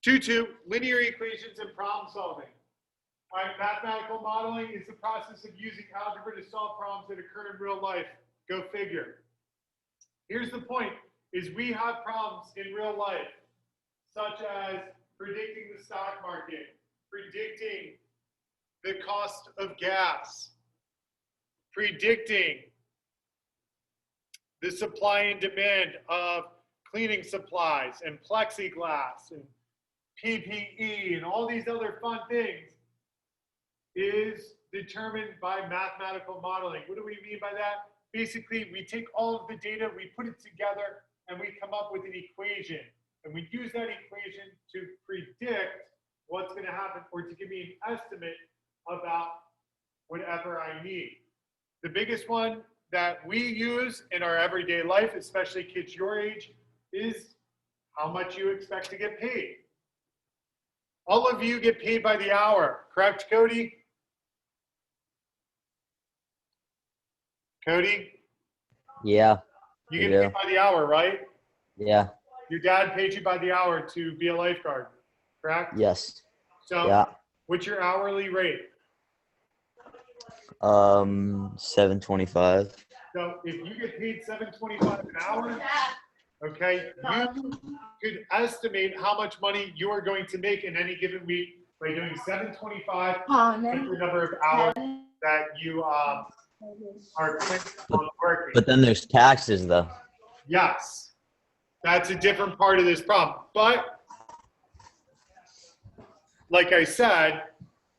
2-2, linear equations and problem solving. All right, mathematical modeling is the process of using algebra to solve problems that occur in real life. Go figure. Here's the point, is we have problems in real life, such as predicting the stock market, predicting the cost of gas, predicting the supply and demand of cleaning supplies and plexiglass and PPE and all these other fun things is determined by mathematical modeling. What do we mean by that? Basically, we take all of the data, we put it together, and we come up with an equation. And we use that equation to predict what's going to happen or to give me an estimate about whatever I need. The biggest one that we use in our everyday life, especially kids your age, is how much you expect to get paid. All of you get paid by the hour, correct, Cody? Cody? Yeah. You get paid by the hour, right? Yeah. Your dad paid you by the hour to be a lifeguard, correct? Yes. So, yeah. What's your hourly rate? $7.25. So if you get paid $7.25 an hour, okay, you could estimate how much money you are going to make in any given week by doing $7.25 with the number of hours that you are working. But then there's taxes, though. Yes, that's a different part of this problem. But like I said,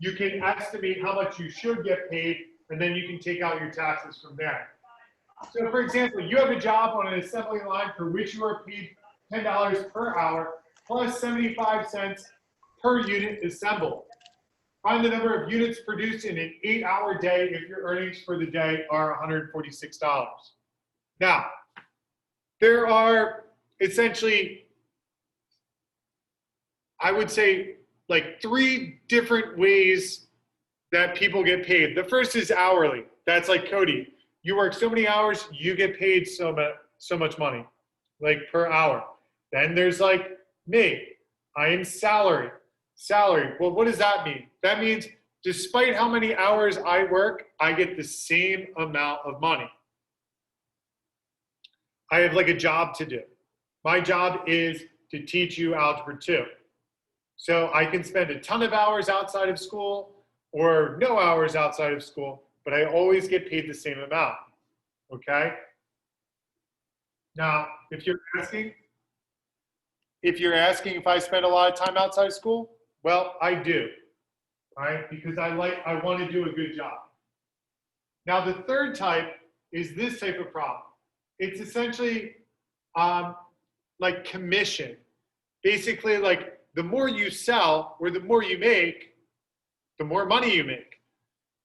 you can estimate how much you should get paid, and then you can take out your taxes from there. So for example, you have a job on an assembly line for which you are paid $10 per hour plus 75 cents per unit assembled. Find the number of units produced in an 8-hour day if your earnings for the day are $146. Now, there are essentially, I would say, like 3 different ways that people get paid. The first is hourly. That's like Cody. You work so many hours, you get paid so much money, like per hour. Then there's like me. I am salary. Salary. Well, what does that mean? That means despite how many hours I work, I get the same amount of money. I have like a job to do. My job is to teach you Algebra 2. So I can spend a ton of hours outside of school or no hours outside of school, but I always get paid the same amount, okay? Now, if you're asking if I spend a lot of time outside of school, well, I do, right? Because I want to do a good job. Now, the third type is this type of problem. It's essentially like commission. Basically, like the more you sell or the more you make, the more money you make.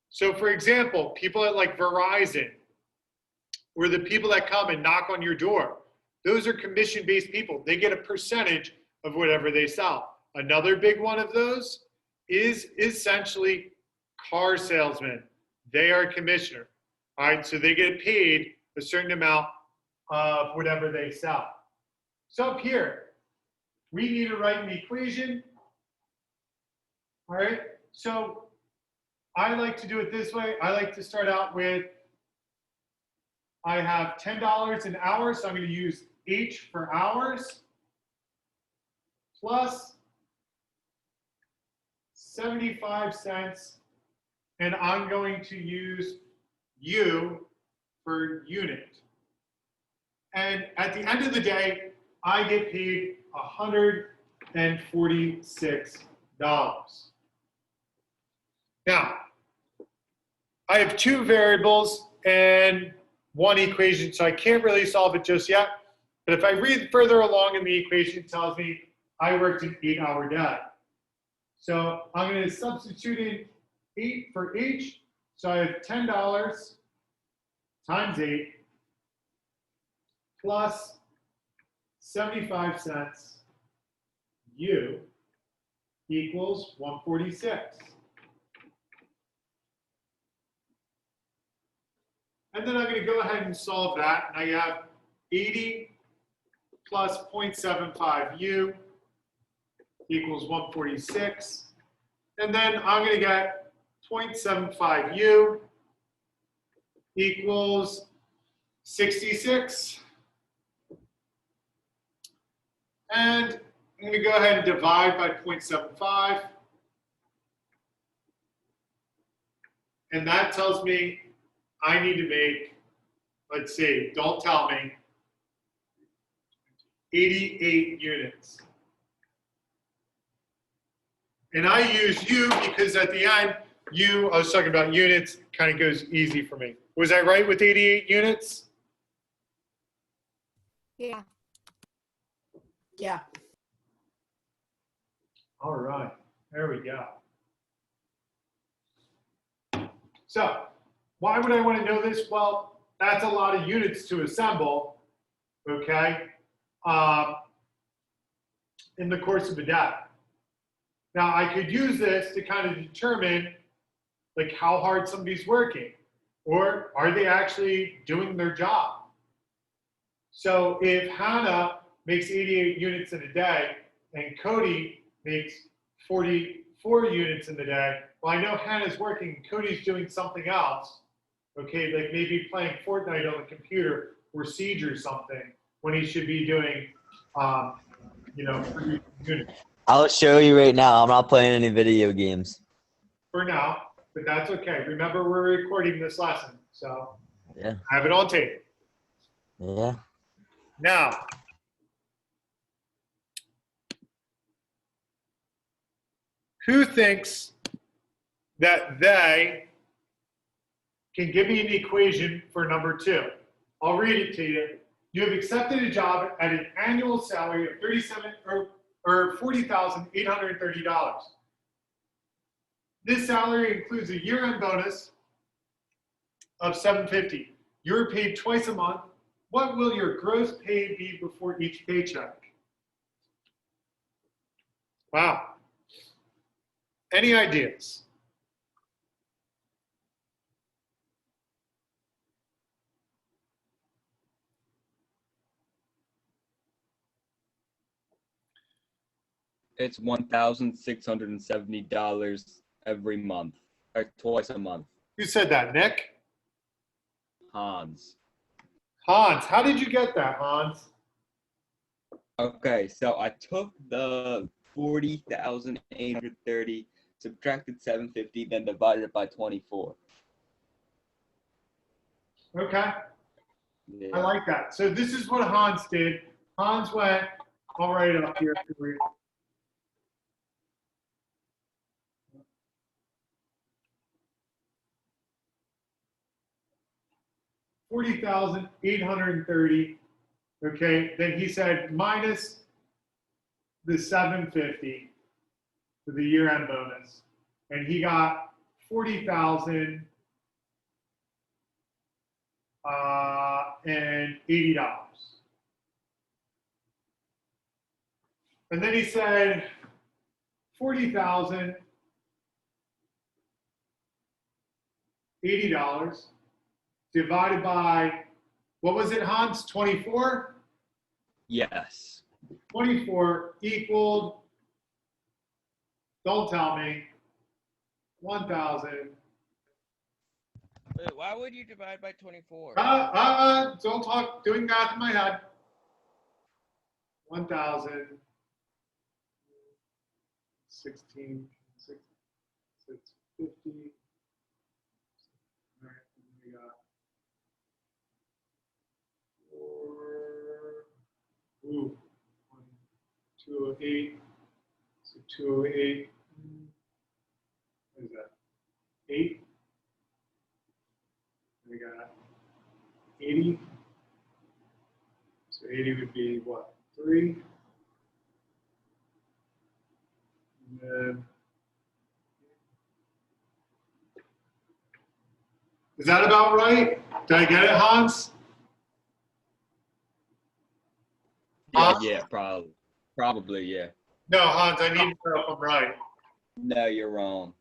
So for example, people at like Verizon or the people that come and knock on your door, those are commission-based people. They get a percentage of whatever they sell. Another big one of those is essentially car salesmen. They are a commissioner, all right? So they get paid a certain amount of whatever they sell. So up here, we need to write an equation, all right? So I like to do it this way. I like to start out with, I have $10 an hour, so I'm going to use H for hours, plus 75 cents, and I'm going to use U for unit. And at the end of the day, I get paid $146. Now, I have 2 variables and 1 equation, so I can't really solve it just yet. But if I read further along in the equation, it tells me I worked an 8-hour day. So I'm going to substitute in 8 for H. So I have $10 times 8 plus 75 cents U equals 146. And then I'm going to go ahead and solve that. And I have 80 plus 0.75 U equals 146. And then I'm going to get 0.75u equals 66. And I'm going to go ahead and divide by 0.75. And that tells me I need to make, let's see, don't tell me, 88 units. And I use U because at the end, I was talking about units, kind of goes easy for me. Was I right with 88 units? Yeah. Yeah. All right, there we go. So why would I want to know this? Well, that's a lot of units to assemble, okay, in the course of a day. Now, I could use this to kind of determine like how hard somebody's working, or are they actually doing their job? So if Hannah makes 88 units in a day and Cody makes 44 units in the day, well, I know Hannah's working, Cody's doing something else, okay, like maybe playing Fortnite on the computer or Siege or something, when he should be doing, producing units. I'll show you right now. I'm not playing any video games. For now, but that's okay. Remember, we're recording this lesson, so Yeah. I have it on tape. Yeah. Now, who thinks that they can give me an equation for number 2? I'll read it to you. You have accepted a job at an annual salary of $40,830. This salary includes a year-end bonus of $750. You're paid twice a month. What will your gross pay be before each paycheck? Wow. Any ideas? It's $1,670 every month, or twice a month. Who said that, Nick? Hans. Hans, how did you get that, Hans? Okay, so I took the 40,830, subtracted 750, then divided it by 24. Okay, Yeah. I like that. So this is what Hans did. Hans went, I'll write it up here for you. $40,830. Okay, then he said minus the 750 for the year-end bonus, and he got 40,000 and $80. And then he said 40,000 $80 divided by, what was it, Hans? 24? Yes. 24 equaled, don't tell me, 1,000. Wait, why would you divide by 24? Don't talk, doing math in my head. 1,000, 16, 650. All right, we got 4, 208, so 208, what is that, 8? We got 80, so 80 would be what, 3? And then, is that about right? Did I get it, Hans? Yeah, Huh? yeah, probably, yeah. No, Hans, I need to know if I'm right. No, you're wrong.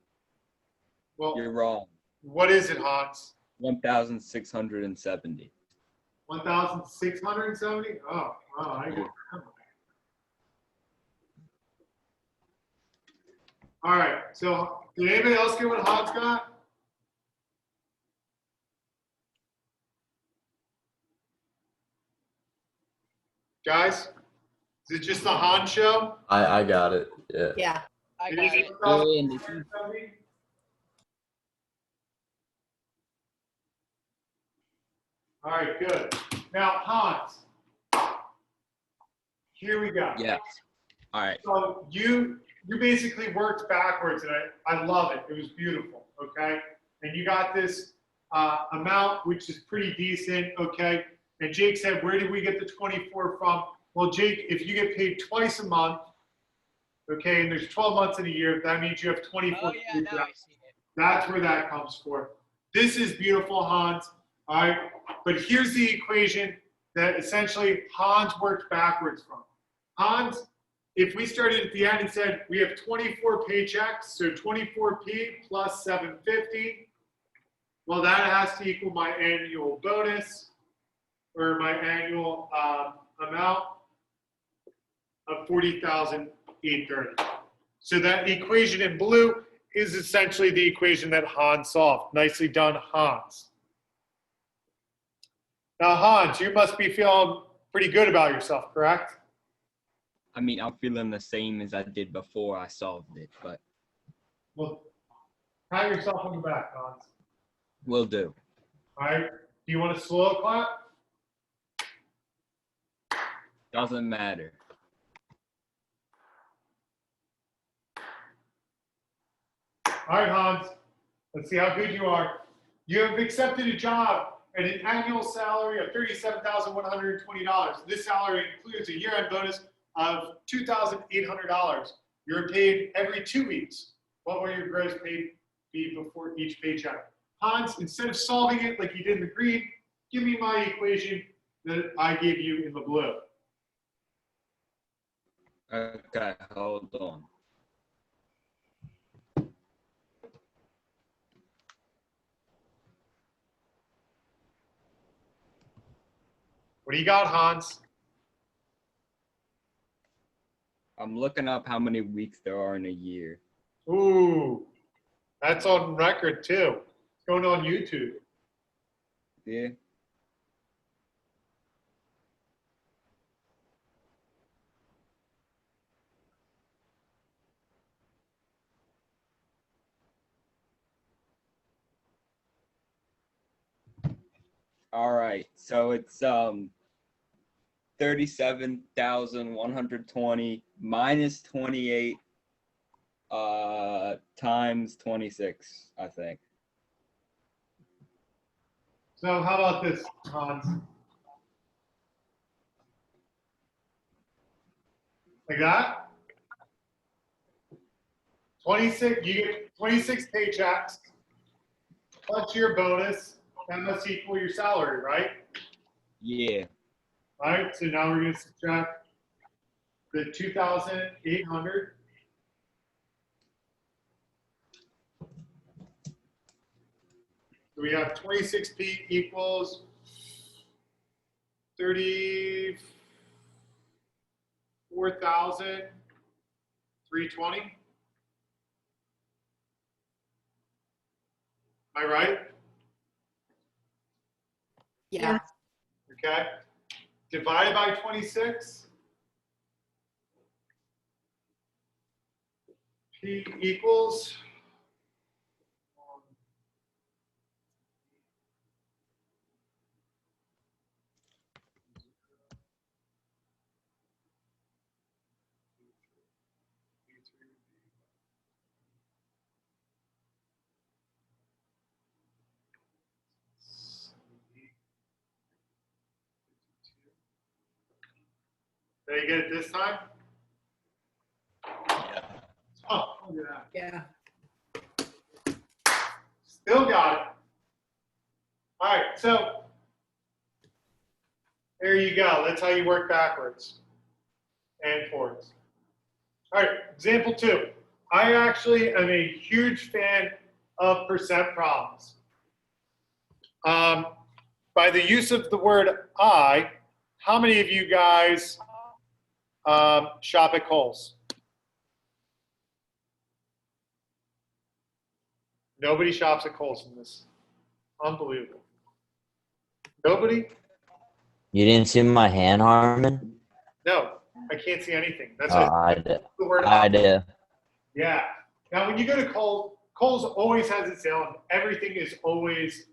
Well, You're wrong. what is it, Hans? 1,670. 1,670? Oh, I get it. All right, so did anybody else get what Hans got? Guys, is it just the Han show? I got it. Yeah. Yeah. I It got is it. 2000. All right, good. Now, Hans, here we go. Yes. All right. So you basically worked backwards, and I love it. It was beautiful, okay? And you got this amount, which is pretty decent, okay? And Jake said, where did we get the 24 from? Well, Jake, if you get paid twice a month, okay, and there's 12 months in a year, that means you have 24. Oh yeah, now I see it. That's where that comes for. This is beautiful, Hans. All right, but here's the equation that essentially Hans worked backwards from. Hans, if we started at the end and said we have 24 paychecks, so 24p plus 750, well, that has to equal my annual bonus or my annual amount of 40,830. So that equation in blue is essentially the equation that Hans solved. Nicely done, Hans. Now, Hans, you must be feeling pretty good about yourself, correct? I mean, I'm feeling the same as I did before I solved it, but Well, pat yourself on the back, Hans. will do. All right. Do you want a slow clap? Doesn't matter. All right, Hans. Let's see how good you are. You have accepted a job at an annual salary of $37,120. This salary includes a year-end bonus of $2,800. You're paid every 2 weeks. What will your gross pay be before each paycheck? Hans, instead of solving it like you did in the green, give me my equation that I gave you in the blue. Okay, hold on. What do you got, Hans? I'm looking up how many weeks there are in a year. Ooh, that's on record too. It's going on YouTube. Yeah. All right. So it's 37,120 minus 28 times 26, I think. So how about this, Hans? Like that? 26, you get 26 paychecks plus your bonus. That must equal your salary, right? Yeah. All right, so now we're going to subtract the 2,800. So we have 26p equals 34,320. Am I right? Yeah. Okay. Divided by 26. P equals Did I get it this time? Oh, look at that. Yeah. Still got it. All right, so there you go. That's how you work backwards and forwards. All right, example 2. I actually am a huge fan of percent problems. By the use of the word I, how many of you guys shop at Kohl's? Nobody shops at Kohl's in this. Unbelievable. Nobody? You didn't see my hand, Harmon? No, I can't see anything. That's I did. the word. I did. Yeah. Now, when you go to Kohl's, Kohl's always has a sale, and everything is always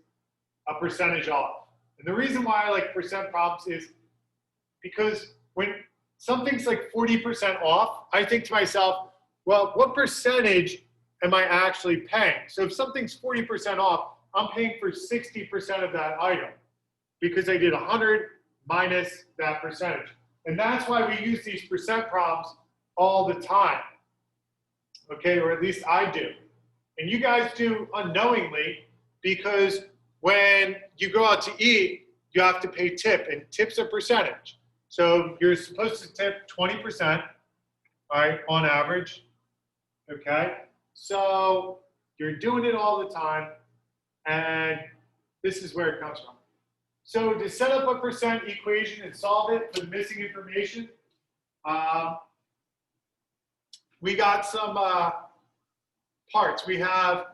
a percentage off. And the reason why I like percent prompts is because when something's like 40% off, I think to myself, well, what percentage am I actually paying? So if something's 40% off, I'm paying for 60% of that item because I did 100 minus that percentage. And that's why we use these percent prompts all the time. Okay, or at least I do. And you guys do unknowingly because when you go out to eat, you have to pay tip, and tip's a percentage. So you're supposed to tip 20%, all right, on average, okay? So you're doing it all the time, and this is where it comes from. So to set up a percent equation and solve it for the missing information, we got some parts. We have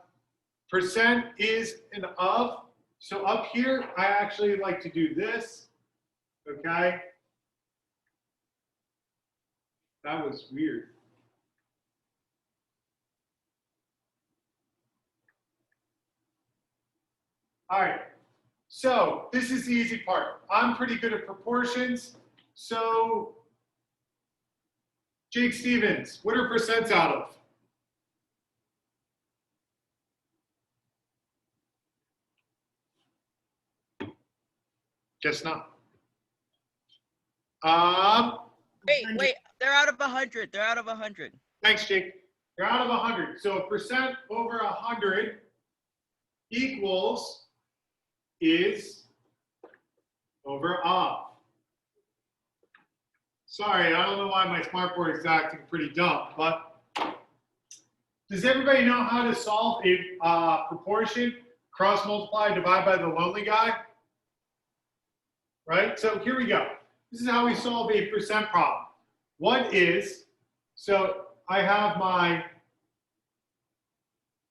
percent is and of. So up here, I actually like to do this, okay? That was weird. All right, so this is the easy part. I'm pretty good at proportions. So Jake Stevens, what are percents out of? Guess not. Wait, they're out of 100. They're out of 100. Thanks, Jake. They're out of 100. So a percent over 100 equals is over of. Sorry, I don't know why my smartboard is acting pretty dumb, but does everybody know how to solve a proportion, cross multiply, divide by the lonely guy? Right? So here we go. This is how we solve a percent problem. What is, so I have my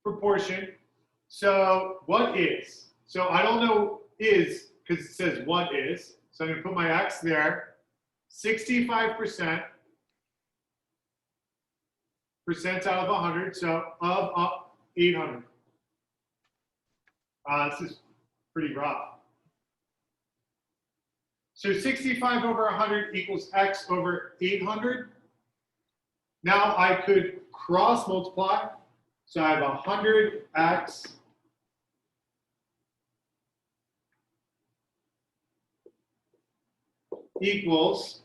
proportion. So what is? So I don't know is because it says what is. So I'm going to put my X there. 65% percent out of 100. So of 800. This is pretty rough. So 65 over 100 equals X over 800. Now I could cross multiply. So I have 100X equals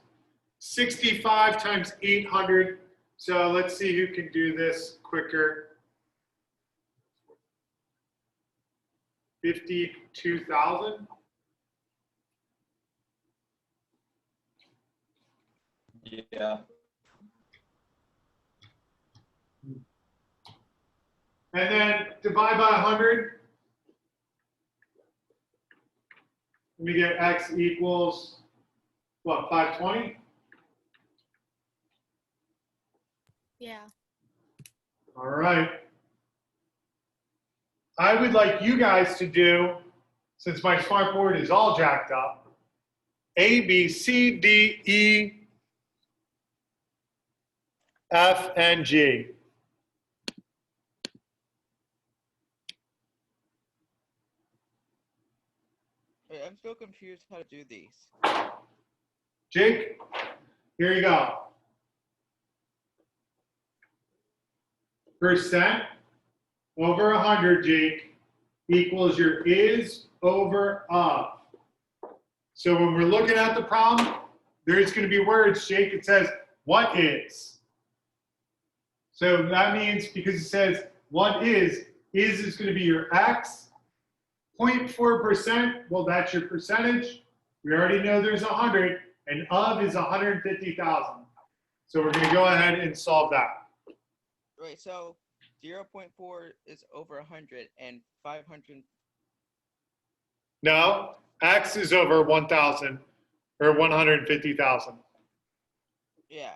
65 times 800. So let's see who can do this quicker. 52,000. Yeah. And then divide by 100. Let me get X equals, what, 520? Yeah. All right. I would like you guys to do, since my smartboard is all jacked up, A, B, C, D, E, F, and G. Wait, I'm still confused how to do these. Jake, here you go. Percent over 100, Jake, equals your is over of. So when we're looking at the problem, there's going to be words, Jake. It says, what is? So that means because it says what is going to be your X. 0.4%, well, that's your percentage. We already know there's 100, and of is 150,000. So we're going to go ahead and solve that. Wait, so 0.4 is over 100 and 500. No, X is over 1,000 or 150,000. Yeah.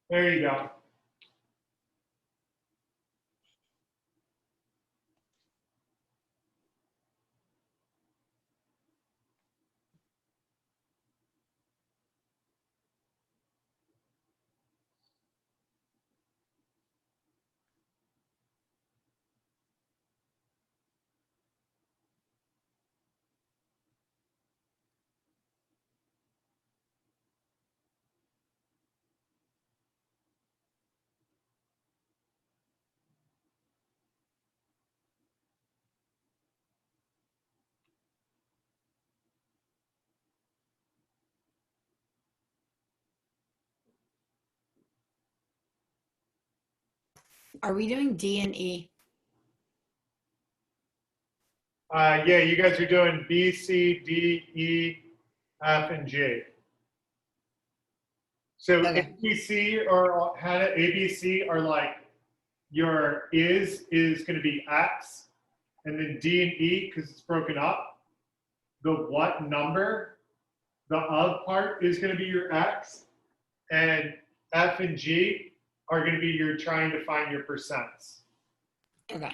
There you go. Are we doing D and E? Yeah, you guys are doing B, C, D, E, F, and G. So Okay. ABC or Hannah, ABC are like your is going to be X, and then D and E, because it's broken up, the what number, the of part is going to be your X, and F and G are going to be your trying to find your percents. Okay.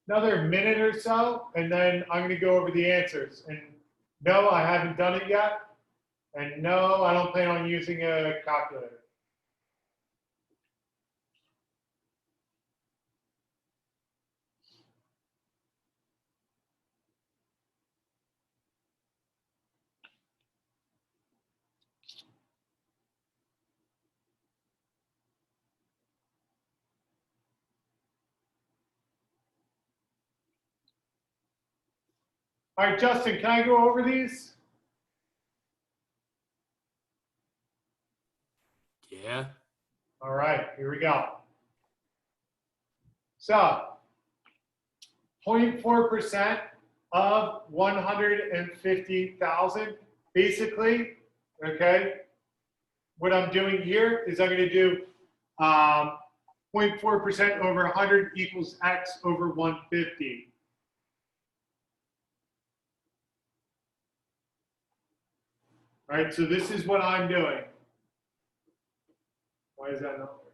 Another minute or so, and then I'm going to go over the answers. And no, I haven't done it yet. And no, I don't plan on using a calculator. All right, Justin, can I go over these? Yeah. All right, here we go. So, 0.4% of 150,000, basically, okay? What I'm doing here is I'm going to do 0.4% over 100 equals X over 150. All right, so this is what I'm doing. Why is that not working?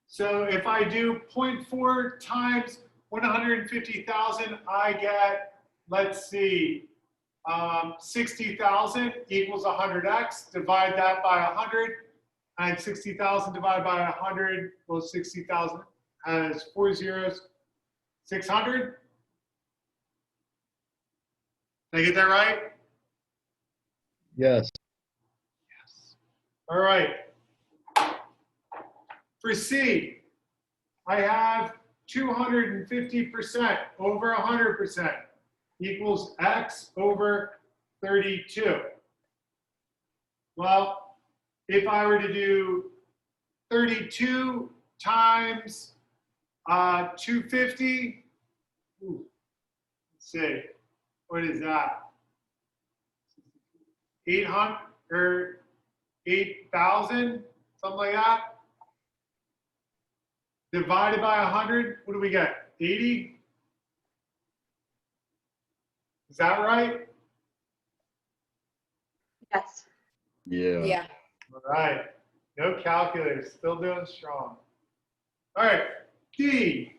So if I do 0.4 times 150,000, I get, let's see, 60,000 equals 100x. Divide that by 100, and 60,000 divided by 100, well, 60,000 has 4 zeros, 600. Did I get that right? Yes. All right. For C, I have 250% over 100% equals X over 32. Well, if I were to do 32 times 250, let's see, what is that? 800 or 8,000, something like that. Divided by 100, what do we get? 80? Is that right? Yes. Yeah. Yeah. All right. No calculator, still doing strong. All right, D.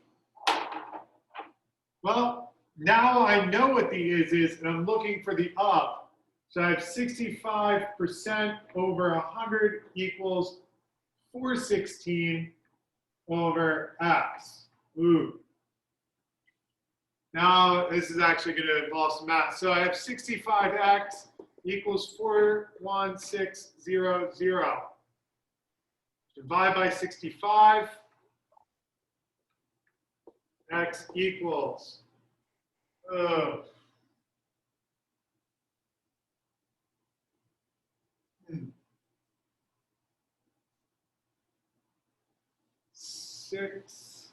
Well, now I know what the is, and I'm looking for the of. So I have 65% over 100 equals 416 over X. Ooh. Now this is actually going to involve some math. So I have 65X equals 41600. Divide by 65. X equals. Oh. Six.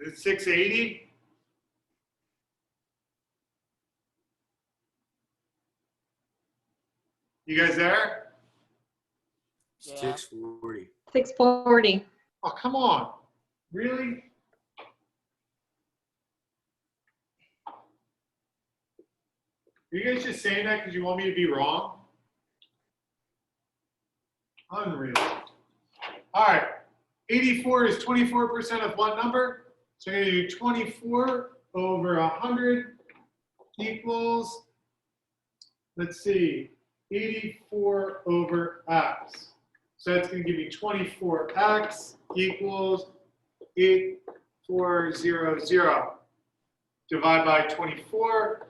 it 680? You guys there? Yeah. 640. 640. Oh, come on. Really? Are you guys just saying that because you want me to be wrong? Unreal. All right. 84 is 24% of what number? So I'm going to do 24 over 100 equals, let's see, 84 over x. So that's going to give me 24x equals 8400. Divide by 24.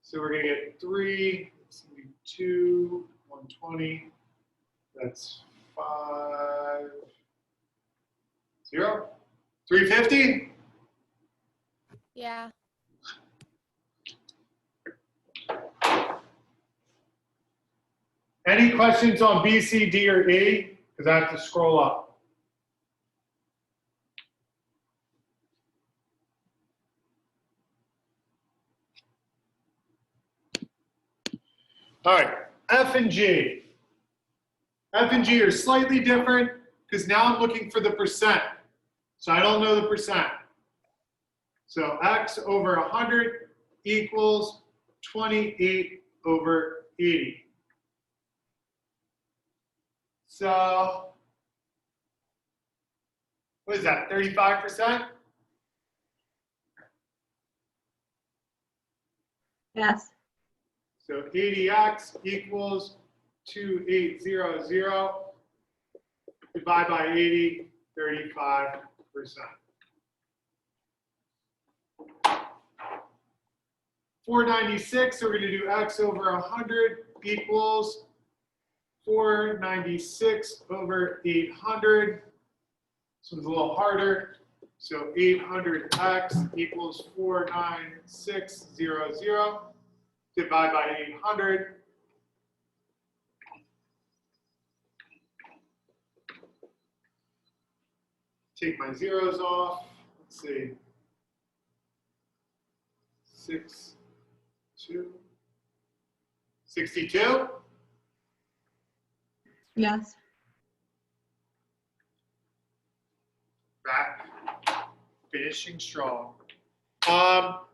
So we're going to get 3, it's going to be 2, 120. That's 5, 0. 350? Yeah. Any questions on B, C, D, or E? Because I have to scroll up. All right, F and G. F and G are slightly different because now I'm looking for the percent. So I don't know the percent. So x over 100 equals 28 over 80. So what is that, 35%? Yes. So 80x equals 2800. Divide by 80, 35%. 496, so we're going to do x over 100 equals 496 over 800. This one's a little harder. So 800x equals 49600. Divide by 800. Take my zeros off. Let's see. 6, 2, 62. Yes. Back, finishing strong. All